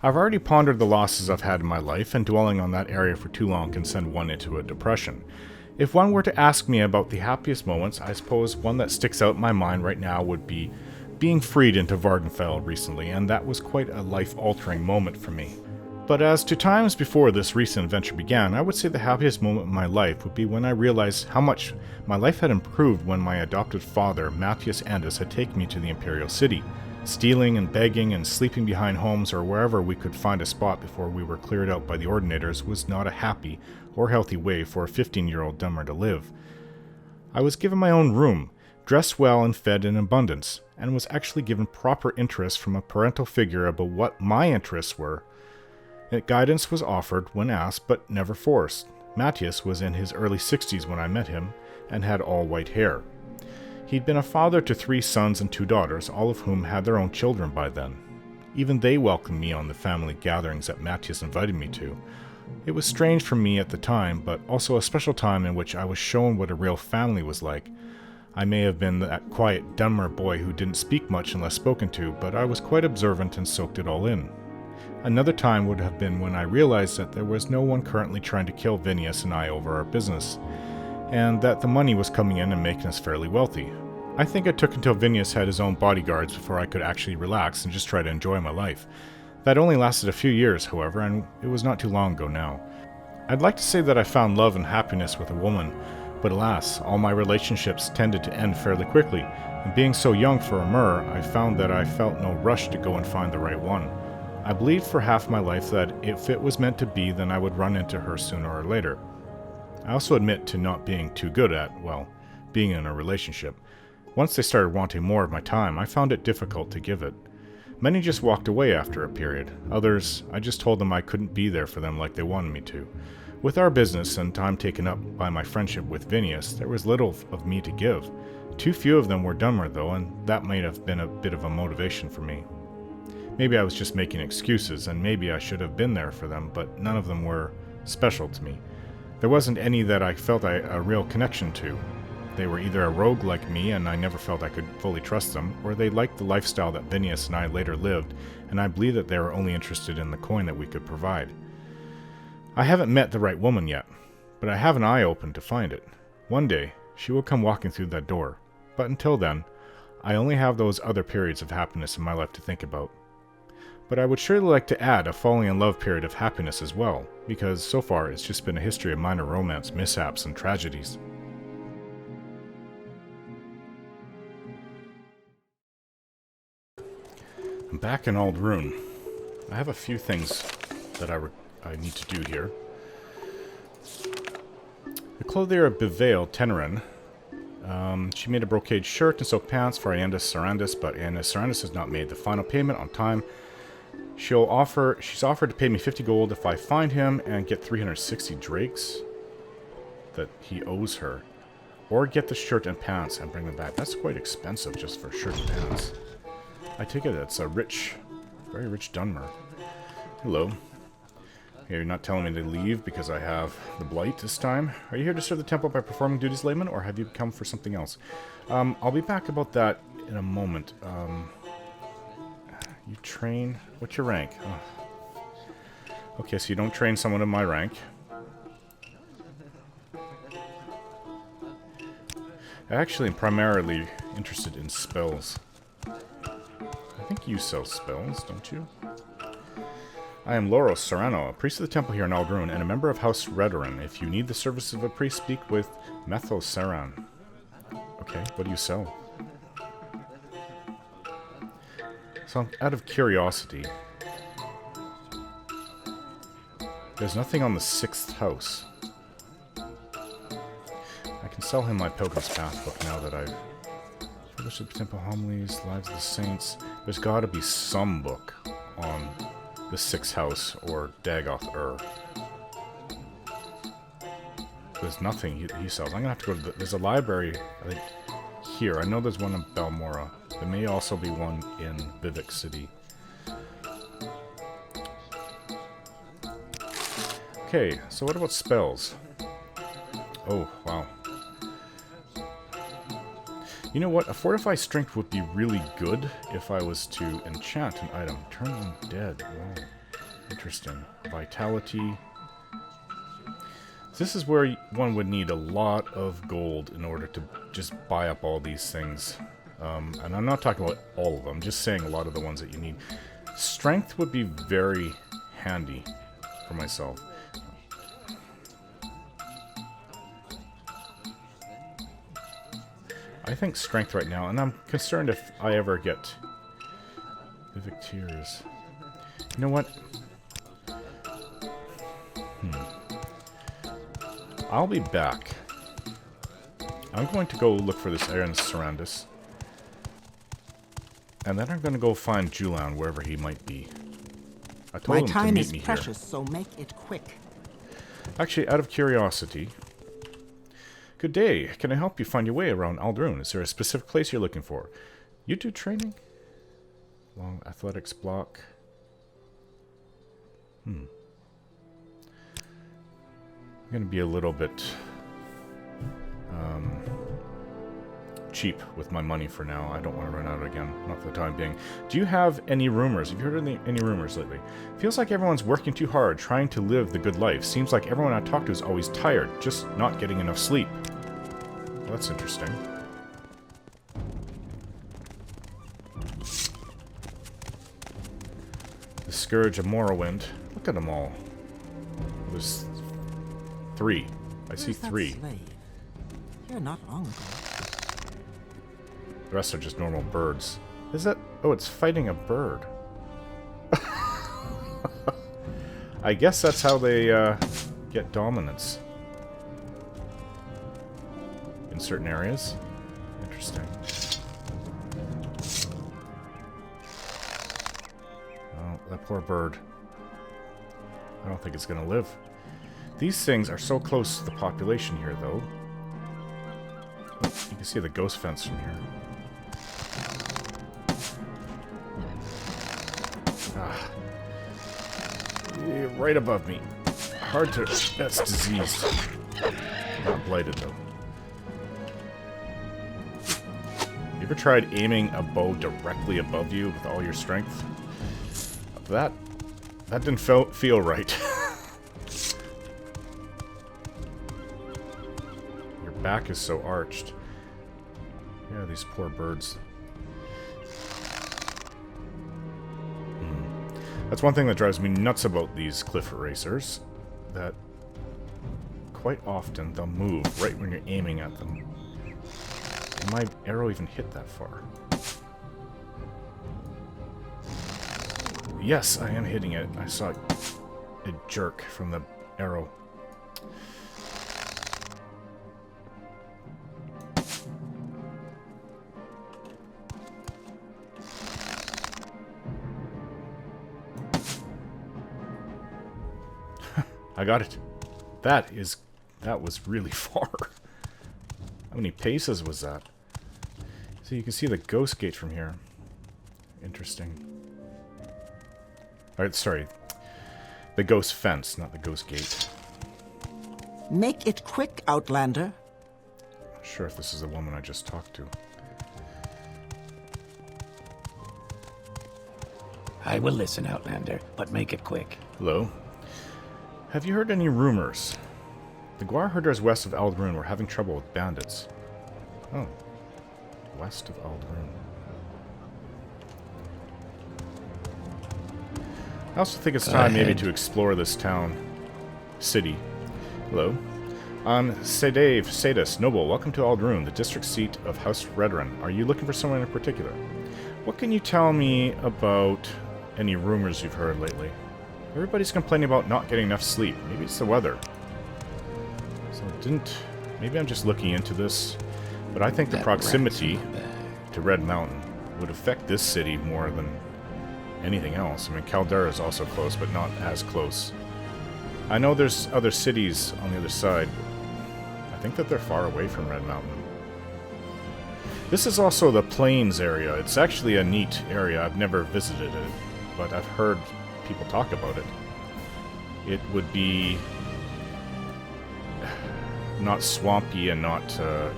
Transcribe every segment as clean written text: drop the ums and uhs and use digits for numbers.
I've already pondered the losses I've had in my life, and dwelling on that area for too long can send one into a depression. If one were to ask me about the happiest moments, I suppose one that sticks out in my mind right now would be being freed into Vardenfell recently, and that was quite a life-altering moment for me. But as to times before this recent adventure began, I would say the happiest moment in my life would be when I realized how much my life had improved when my adopted father, Matthias Andis, had taken me to the Imperial City. Stealing and begging and sleeping behind homes or wherever we could find a spot before we were cleared out by the Ordinators was not a happy or healthy way for a 15-year-old dummer to live. I was given my own room, dressed well and fed in abundance, and was actually given proper interest from a parental figure about what my interests were. Guidance was offered when asked, but never forced. Matthias was in his early 60s when I met him, and had all white hair. He'd been a father to 3 sons and 2 daughters, all of whom had their own children by then. Even they welcomed me on the family gatherings that Matthias invited me to. It was strange for me at the time, but also a special time in which I was shown what a real family was like. I may have been that quiet, dumber boy who didn't speak much unless spoken to, but I was quite observant and soaked it all in. Another time would have been when I realized that there was no one currently trying to kill Vinius and I over our business, and that the money was coming in and making us fairly wealthy. I think it took until Vinius had his own bodyguards before I could actually relax and just try to enjoy my life. That only lasted a few years, however, and it was not too long ago now. I'd like to say that I found love and happiness with a woman, but alas, all my relationships tended to end fairly quickly, and being so young for a Mer, I found that I felt no rush to go and find the right one. I believed for half my life that if it was meant to be, then I would run into her sooner or later. I also admit to not being too good at, well, being in a relationship. Once they started wanting more of my time, I found it difficult to give it. Many just walked away after a period. Others, I just told them I couldn't be there for them like they wanted me to. With our business and time taken up by my friendship with Vinius, there was little of me to give. Too few of them were dumber though, and that might have been a bit of a motivation for me. Maybe I was just making excuses, and maybe I should have been there for them, but none of them were special to me. There wasn't any that I felt a real connection to. They were either a rogue like me, and I never felt I could fully trust them, or they liked the lifestyle that Vinius and I later lived, and I believe that they were only interested in the coin that we could provide. I haven't met the right woman yet, but I have an eye open to find it. One day, she will come walking through that door, but until then, I only have those other periods of happiness in my life to think about. But I would surely like to add a falling in love period of happiness as well, because so far it's just been a history of minor romance mishaps and tragedies. I'm back in Ald'Ruhn. I have a few things that I need to do here. The clothier of Bevail, Tenerin, she made a brocade shirt and silk pants for Ienas Sarandas, but Ienas Sarandas has not made the final payment on time. She's offered to pay me 50 gold if I find him and get 360 drakes that he owes her. Or get the shirt and pants and bring them back. That's quite expensive just for shirt and pants. I take it that's a rich, very rich Dunmer. Hello. Okay, you're not telling me to leave because I have the blight this time. Are you here to serve the temple by performing duties, layman, or have you come for something else? I'll be back about that in a moment. You train... What's your rank? Oh. Okay, so you don't train someone of my rank. I actually am primarily interested in spells. I think you sell spells, don't you? I am Loros Serrano, a priest of the temple here in Ald'Ruhn, and a member of House Redoran. If you need the services of a priest, speak with Methos Saran. Okay, what do you sell? So, out of curiosity, there's nothing on the 6th house. I can sell him my Pilgrim's Path book now that I've published the Temple Homilies, Lives of the Saints. There's got to be some book on the 6th house or Dagoth-Ur. There's nothing he sells. I'm gonna have to go to there's a library, I think, here. I know there's one in Balmora. There may also be one in Vivek City. Okay, so what about spells? Oh, wow. You know what? A Fortify Strength would be really good if I was to enchant an item. Turn undead. Wow. Interesting. Vitality. This is where one would need a lot of gold in order to just buy up all these things. And I'm not talking about all of them, just saying a lot of the ones that you need. Strength would be very handy for myself. I think strength right now, and I'm concerned if I ever get the Victiers. You know what? I'll be back. I'm going to go look for this Ienas Sarandas. And then I'm going to go find Julian wherever he might be. I told him to meet me here. My time is precious, so make it quick. Actually, out of curiosity... Good day. Can I help you find your way around Ald'Ruhn? Is there a specific place you're looking for? You do training? Long athletics block. I'm going to be a little bit cheap with my money for now. I don't want to run out again. Not for the time being. Do you have any rumors? Have you heard any rumors lately? Feels like everyone's working too hard, trying to live the good life. Seems like everyone I talk to is always tired, just not getting enough sleep. Well, that's interesting. The Scourge of Morrowind. Look at them all. There's 3. I see 3. Here not long ago. The rest are just normal birds. Is that... Oh, it's fighting a bird. I guess that's how they get dominance. In certain areas. Interesting. Oh, that poor bird. I don't think it's gonna live. These things are so close to the population here, though. Oh, you can see the ghost fence from here. Ah. Yeah, right above me. Hard to... That's diseased. Not blighted, though. You ever tried aiming a bow directly above you with all your strength? That didn't feel right. Your back is so arched. Yeah, these poor birds. That's one thing that drives me nuts about these cliff erasers. That quite often they'll move right when you're aiming at them. Did my arrow even hit that far? Yes, I am hitting it. I saw it jerk from the arrow. I got it. That was really far. How many paces was that? So you can see the ghost gate from here. Interesting. Alright, sorry. The ghost fence, not the ghost gate. Make it quick, Outlander. Not sure if this is the woman I just talked to. I will listen, Outlander, but make it quick. Hello? Have you heard any rumors? The Guar herders west of Ald'Ruhn were having trouble with bandits. Oh. West of Ald'Ruhn. I also think it's time maybe to explore this town. City. Hello. I'm Sadis, Noble. Welcome to Ald'Ruhn, the district seat of House Redrun. Are you looking for someone in particular? What can you tell me about any rumors you've heard lately? Everybody's complaining about not getting enough sleep. Maybe it's the weather. So maybe I'm just looking into this. But I think the proximity to Red Mountain would affect this city more than anything else. I mean, Caldera is also close, but not as close. I know there's other cities on the other side. I think that they're far away from Red Mountain. This is also the Plains area. It's actually a neat area. I've never visited it, but I've heard people talk about it. It would be not swampy and not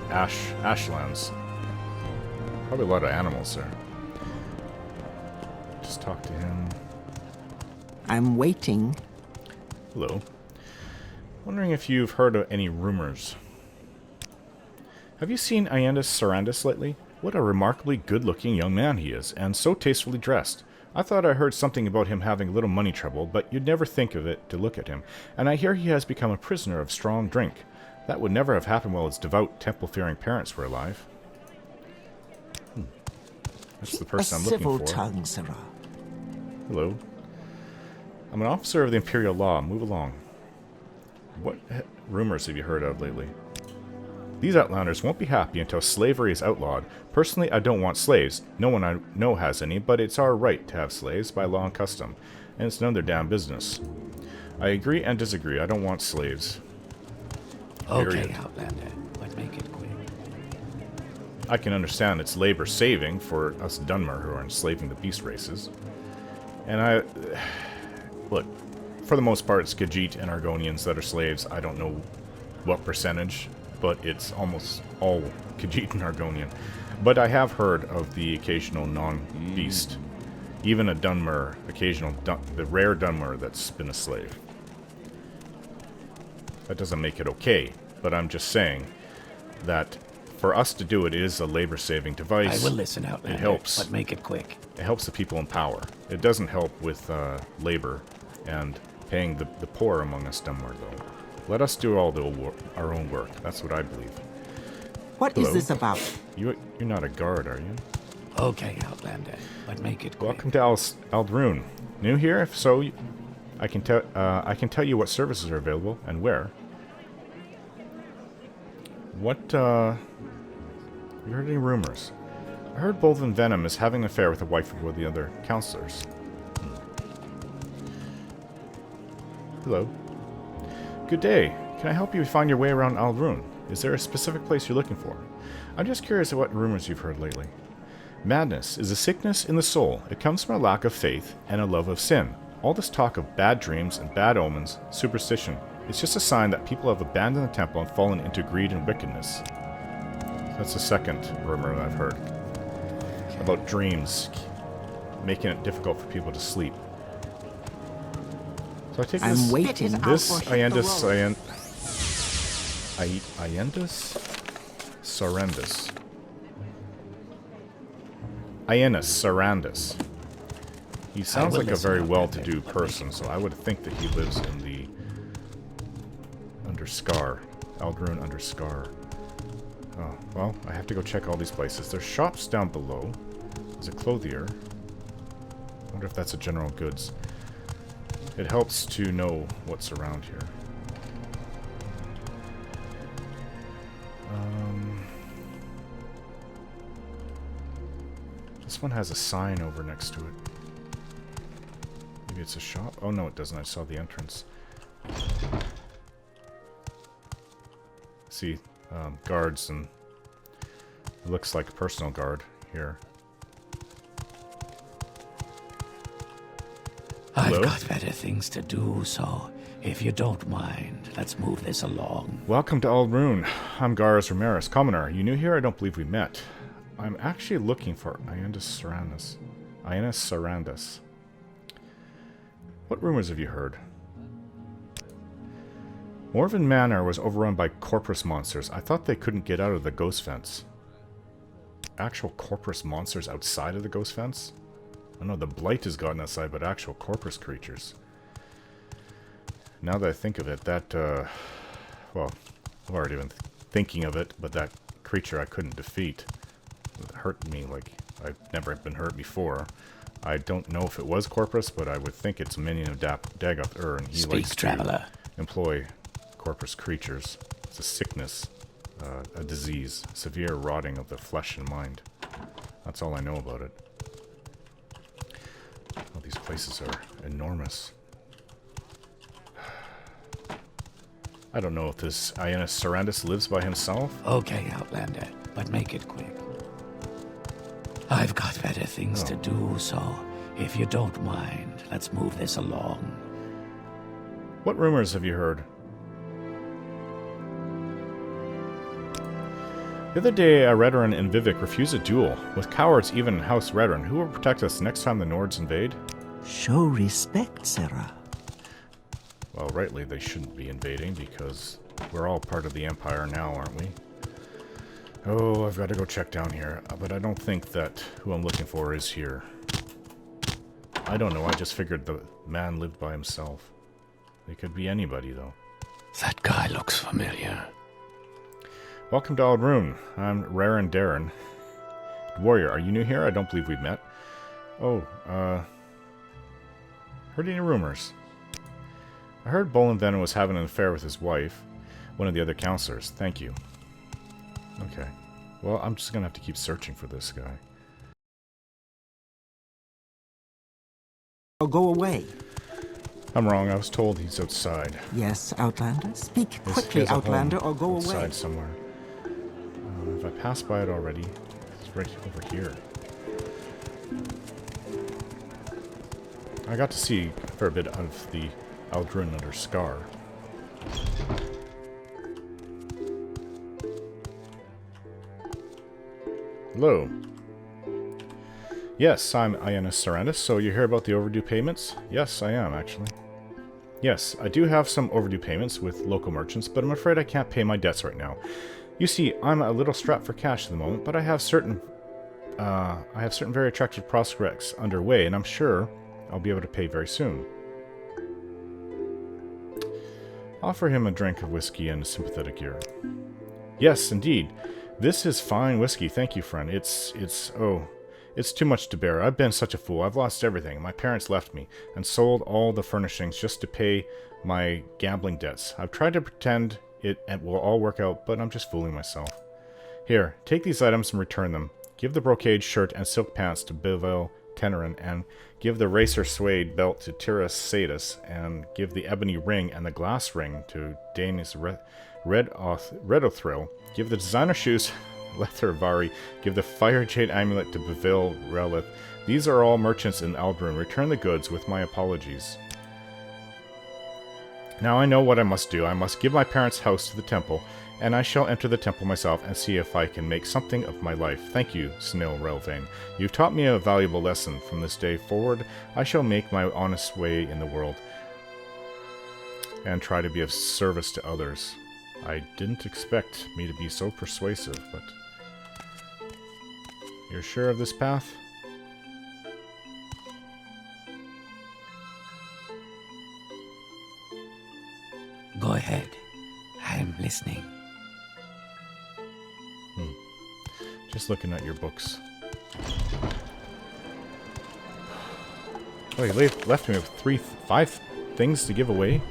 ashlands. Probably a lot of animals there. Just talk to him. I'm waiting. Hello. Wondering if you've heard of any rumors. Have you seen Ienas Sarandas lately? What a remarkably good-looking young man he is, and so tastefully dressed. I thought I heard something about him having a little money trouble, but you'd never think of it to look at him. And I hear he has become a prisoner of strong drink. That would never have happened while his devout, temple-fearing parents were alive. That's the person I'm looking for. A civil tongue, Sarah. Hello. I'm an officer of the Imperial Law. Move along. What rumors have you heard of lately? These Outlanders won't be happy until slavery is outlawed. Personally, I don't want slaves. No one I know has any, but it's our right to have slaves by law and custom, and it's none of their damn business. I agree and disagree. I don't want slaves. Okay, Outlander, but make it quick. I can understand it's labor saving for us Dunmer who are enslaving the beast races. And look, for the most part, it's Khajiit and Argonians that are slaves. I don't know what percentage, but it's almost all Khajiit and Argonian. But I have heard of the occasional non-beast. Even a Dunmer, the rare Dunmer that's been a slave. That doesn't make it okay, but I'm just saying that for us to do it, it is a labor-saving device. I will listen, Outlander, it helps, but make it quick. It helps the people in power. It doesn't help with labor and paying the poor among us Dunmer, though. Let us do all our own work. That's what I believe. What is this about? You're not a guard, are you? Okay, Outlander, but make it quick. Welcome to Ald'Ruhn. New here? If so, I can tell you what services are available and where. What, you heard any rumors? I heard Bolvin Venom is having an affair with the wife of one of the other counselors. Hello. Good day. Can I help you find your way around Ald'Ruhn? Is there a specific place you're looking for? I'm just curious of what rumors you've heard lately. Madness is a sickness in the soul. It comes from a lack of faith and a love of sin. All this talk of bad dreams and bad omens, superstition, it's just a sign that people have abandoned the temple and fallen into greed and wickedness. That's the second rumor that I've heard. About dreams, making it difficult for people to sleep. So I take this... I'm waiting. This Ayanda's Sarandas. Ienas Sarandas. He sounds like a very well-to-do person, so I would think that he lives in the Underscar. Ald'Ruhn Underscar. Oh, well, I have to go check all these places. There's shops down below. There's a clothier. I wonder if that's a general goods. It helps to know what's around here. This one has a sign over next to it. Maybe it's a shop? Oh no, it doesn't. I saw the entrance. See, guards, and it looks like a personal guard here. Hello? I've got better things to do, so if you don't mind, let's move this along. Welcome to Ald'Ruhn. I'm Garas Ramirez, commoner. You new here? I don't believe we met. I'm actually looking for Ienas Sarandas. Ienas Sarandas. What rumors have you heard? Morven Manor was overrun by Corpus monsters. I thought they couldn't get out of the ghost fence. Actual Corpus monsters outside of the ghost fence? I know the Blight has gotten outside, but actual Corpus creatures. Now that I think of it, that, well, I've already been thinking of it, but that creature I couldn't defeat. It hurt me like I've never been hurt before. I don't know if it was Corpus, but I would think it's a minion of Dagoth and he likes to employ Corpus creatures. It's a sickness, a disease, severe rotting of the flesh and mind. That's all I know about it. Oh, these places are enormous. I don't know if this Ienas Sarandas lives by himself. Okay, Outlander, but make it quick. I've got better things to do, so if you don't mind, let's move this along. What rumors have you heard? The other day, Redoran and Vivek refused a duel. With cowards even in House Redoran, who will protect us next time the Nords invade? Show respect, Sarah. Well, rightly they shouldn't be invading because we're all part of the Empire now, aren't we? Oh, I've got to go check down here, but I don't think that who I'm looking for is here. I don't know, I just figured the man lived by himself. It could be anybody, though. That guy looks familiar. Welcome to Ald'Ruhn. I'm Raren Darren. Warrior, are you new here? I don't believe we've met. Oh, heard any rumors? I heard Bolin Venom was having an affair with his wife, one of the other counselors. Thank you. Okay. Well, I'm just gonna have to keep searching for this guy. Or go away. I'm wrong. I was told he's outside. Yes, Outlander. Speak He quickly, has a home Outlander, or go outside away. somewhere. If I passed by it already, it's right over here. I got to see a fair bit of the Ald'Ruhn under Scar. Hello. Yes, I'm Ienas Sarandas, so you hear about the overdue payments? Yes, I am, actually. Yes, I do have some overdue payments with local merchants, but I'm afraid I can't pay my debts right now. You see, I'm a little strapped for cash at the moment, but I have certain very attractive prospects underway, and I'm sure I'll be able to pay very soon. Offer him a drink of whiskey and a sympathetic ear. Yes, indeed. This is fine whiskey, thank you, friend. It's too much to bear. I've been such a fool. I've lost everything. My parents left me and sold all the furnishings just to pay my gambling debts. I've tried to pretend it will all work out, but I'm just fooling myself. Here, take these items and return them. Give the brocade shirt and silk pants to Bivil Tenerin, and give the racer suede belt to Tiras Sadis, and give the ebony ring and the glass ring to Danis Redothrill. Give the designer shoes Lether Vari. Give the fire jade amulet to Bivil Relith. These are all merchants in Ald'Ruhn. Return the goods with my apologies. Now I know what I must do. I must give my parents' house to the temple, and I shall enter the temple myself and see if I can make something of my life. Thank you, Snil Relvain. You've taught me a valuable lesson. From this day forward, I shall make my honest way in the world and try to be of service to others. I didn't expect me to be so persuasive, but... You're sure of this path? Go ahead. I'm listening. Just looking at your books. Oh, you left me with 5 things to give away?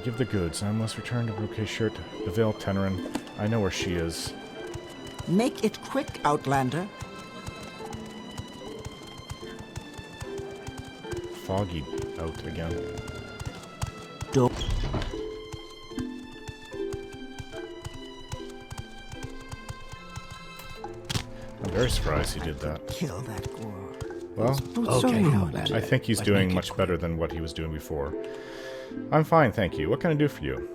Give the goods. I must return to Brocade shirt to Bivil Tenerin. I know where she is. Make it quick, Outlander. Foggy out again. Don't. I'm very surprised he did that. Kill that gore. Well, Okay, rude. Outlander. I think he's But doing make it much quick. better than what he was doing before. I'm fine, thank you. What can I do for you?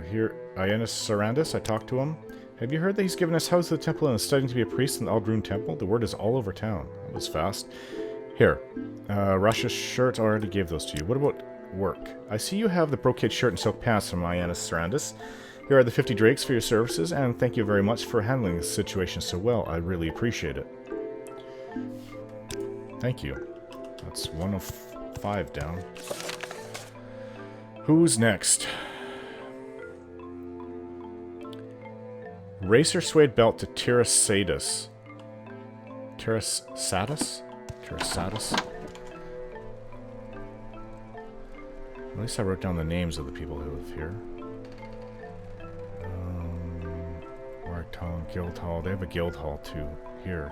Here, Ienas Sarandas, I talked to him. Have you heard that he's given his house to the temple and is studying to be a priest in the Ald'Ruhn temple? The word is all over town. That was fast. Here, Russia's shirt, I already gave those to you. What about work? I see you have the brocade shirt and silk pants from Ienas Sarandas. Here are the 50 drakes for your services, and thank you very much for handling this situation so well. I really appreciate it. Thank you. That's 1 of 5 down. Who's next? Racer suede belt to Tiras Sadis. Tiras Sadis? Tiras Sadis? At least I wrote down the names of the people who live here. Wartown, Guild Hall. They have a Guild Hall too here.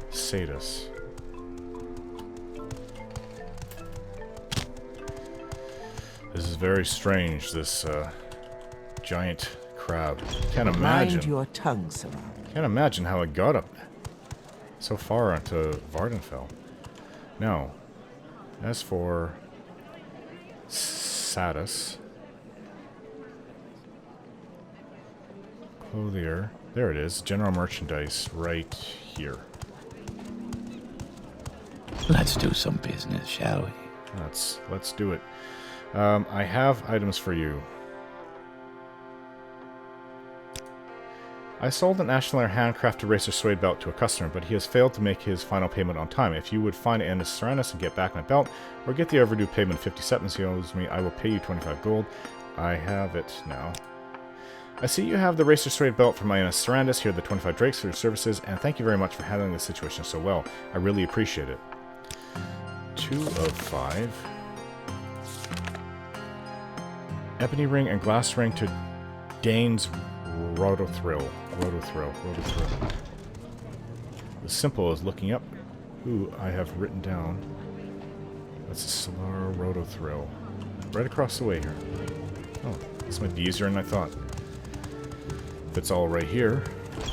Sadis. This is very strange, this giant crab. Can't imagine. Mind your tongue, Sarah. Can't imagine how it got up so far onto Vardenfell. Now, as for Sadis, Clothier, There it is. General merchandise right here. Let's do some business, shall we? Let's do it. I have items for you. I sold an Ashlar handcrafted racer suede belt to a customer, but he has failed to make his final payment on time. If you would find Ienas Sarandas and get back my belt, or get the overdue payment of 50 septums he owes me, I will pay you 25 gold. I have it now. I see you have the racer suede belt from Ienas Sarandas. Here are the 25 drakes for your services, and thank you very much for handling this situation so well. I really appreciate it. 2 of 5. Ebony ring and glass ring to Dane's Rotothrill. The symbol is looking up. Who I have written down. That's a Solar Rotothrill. Right across the way here. Oh, this might be easier than I thought. If it's all right here.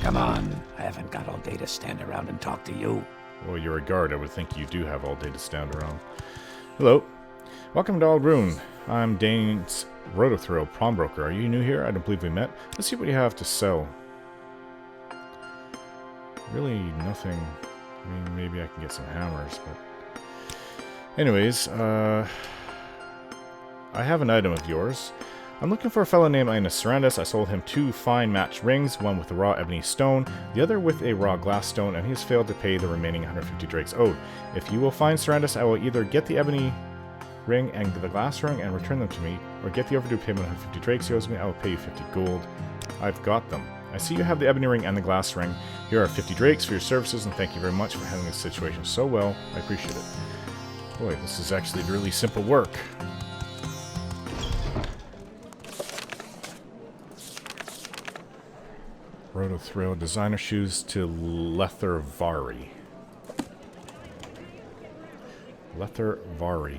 Come on. I haven't got all day to stand around and talk to you. Well, you're a guard. I would think you do have all day to stand around. Hello. Welcome to Ald'Ruhn. I'm Dane's Rotothrill pawnbroker. Are you new here? I don't believe we met. Let's see what you have to sell. Really nothing. I mean, maybe I can get some hammers, but... Anyways, I have an item of yours. I'm looking for a fellow named Ienas Sarandas. I sold him 2 fine matched rings, one with a raw ebony stone, the other with a raw glass stone, and he has failed to pay the remaining 150 drakes owed. If you will find Sarandis, I will either get the ebony ring and the glass ring and return them to me, or get the overdue payment of 150 drakes he owes me. I will pay you 50 gold. I've got them. I see you have the ebony ring and the glass ring. Here are 50 drakes for your services, and thank you very much for handling this situation so well. I appreciate it. Boy, this is actually really simple work. Rotothrill designer shoes to Lethervari. Lethervari.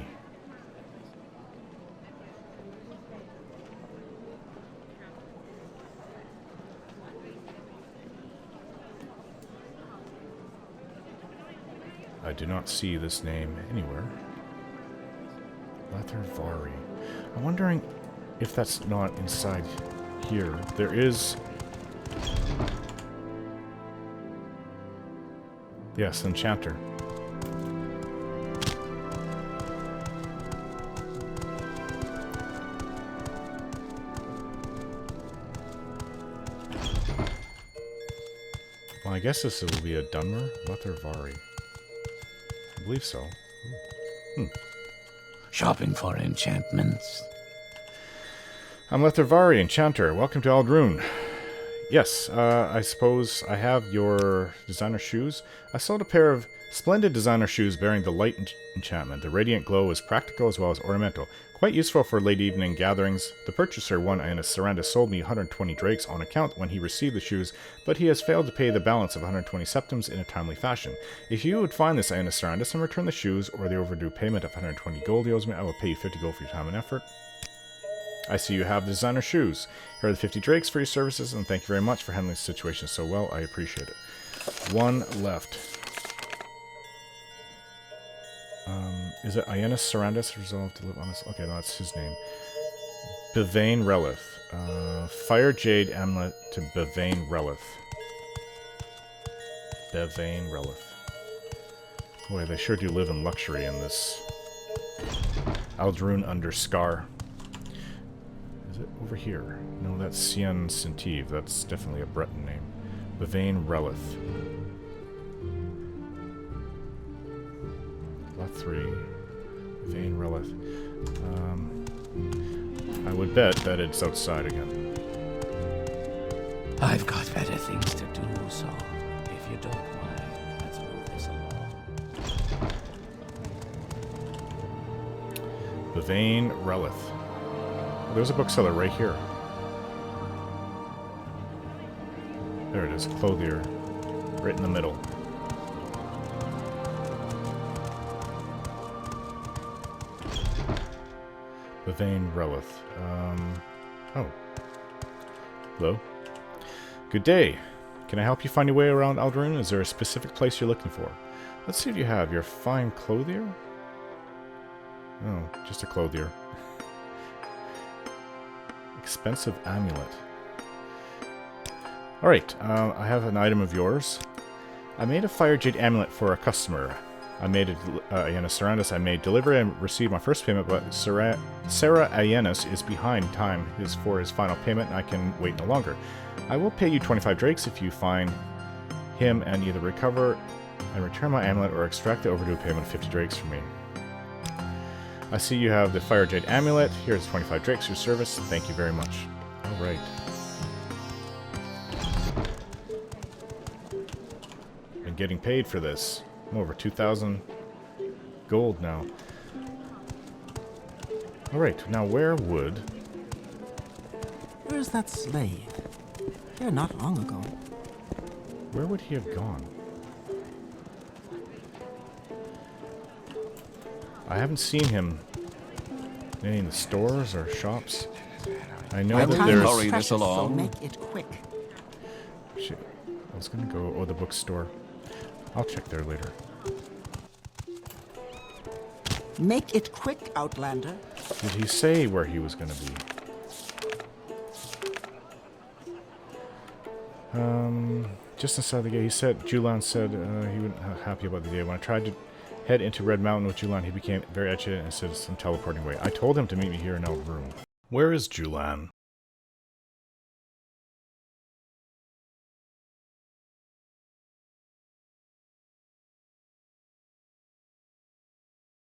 I do not see this name anywhere. Lethervari. I'm wondering if that's not inside here. There is... Yes, enchanter. Well, I guess this will be a Dunmer? Lethervari. I believe so. Shopping for enchantments. I'm Lethervari, enchanter. Welcome to Ald'Ruhn. Yes, I suppose I have your designer shoes. I sold a pair of splendid designer shoes bearing the light enchantment. The radiant glow is practical as well as ornamental. Quite useful for late evening gatherings. The purchaser, one Ienas Sarandas, sold me 120 drakes on account when he received the shoes, but he has failed to pay the balance of 120 septums in a timely fashion. If you would find this Ienas Sarandas and return the shoes or the overdue payment of 120 gold he owes me, I will pay you 50 gold for your time and effort. I see you have designer shoes. Here are the 50 drakes for your services, and thank you very much for handling the situation so well. I appreciate it. One left. Is it Ienas Sarandas resolved to live on this? Okay, no, that's his name. Bevane Relith. Fire Jade Amulet to Bevane Relith. Bevane Relith. Boy, they sure do live in luxury in this Ald'Ruhn under Scar. Is it over here? No, that's Cien Cintive. That's definitely a Breton name. Bevane Relith. Lot 3. Bevane Relith. I would bet that it's outside again. I've got better things to do, so if you don't mind, let's move this along. Bevane Relith. Oh, there's a bookseller right here. There it is, clothier. Right in the middle. Bevane Relith. Oh. Hello. Good day. Can I help you find your way around Ald'Ruhn? Is there a specific place you're looking for? Let's see what you have. You're a fine clothier? Oh, just a clothier. Expensive amulet. Alright, I have an item of yours. I made a fire jade amulet for a customer. I made it, Ienas Sarandas. I made delivery and received my first payment, but Sarah Ienas is behind. Time is for his final payment, and I can wait no longer. I will pay you 25 drakes if you find him and either recover and return my amulet or extract the overdue payment of 50 drakes from me. I see you have the fire jade amulet. Here's 25 drakes for your service. Thank you very much. Alright. And getting paid for this. I'm over 2,000 gold now. Alright, now where would... Where's that slave? Here not long ago. Where would he have gone? I haven't seen him in any of the stores or shops. I know that Time there's... is precious, so make it quick. Shit. I was gonna go... Oh, the bookstore. I'll check there later. Make it quick, Outlander. Did he say where he was gonna be? Just inside the gate, he said, Julian said he wasn't happy about the day. When I tried to head into Red Mountain with Julian, he became very agitated and said some teleporting way. I told him to meet me here in Ald'Ruhn. Where is Julian?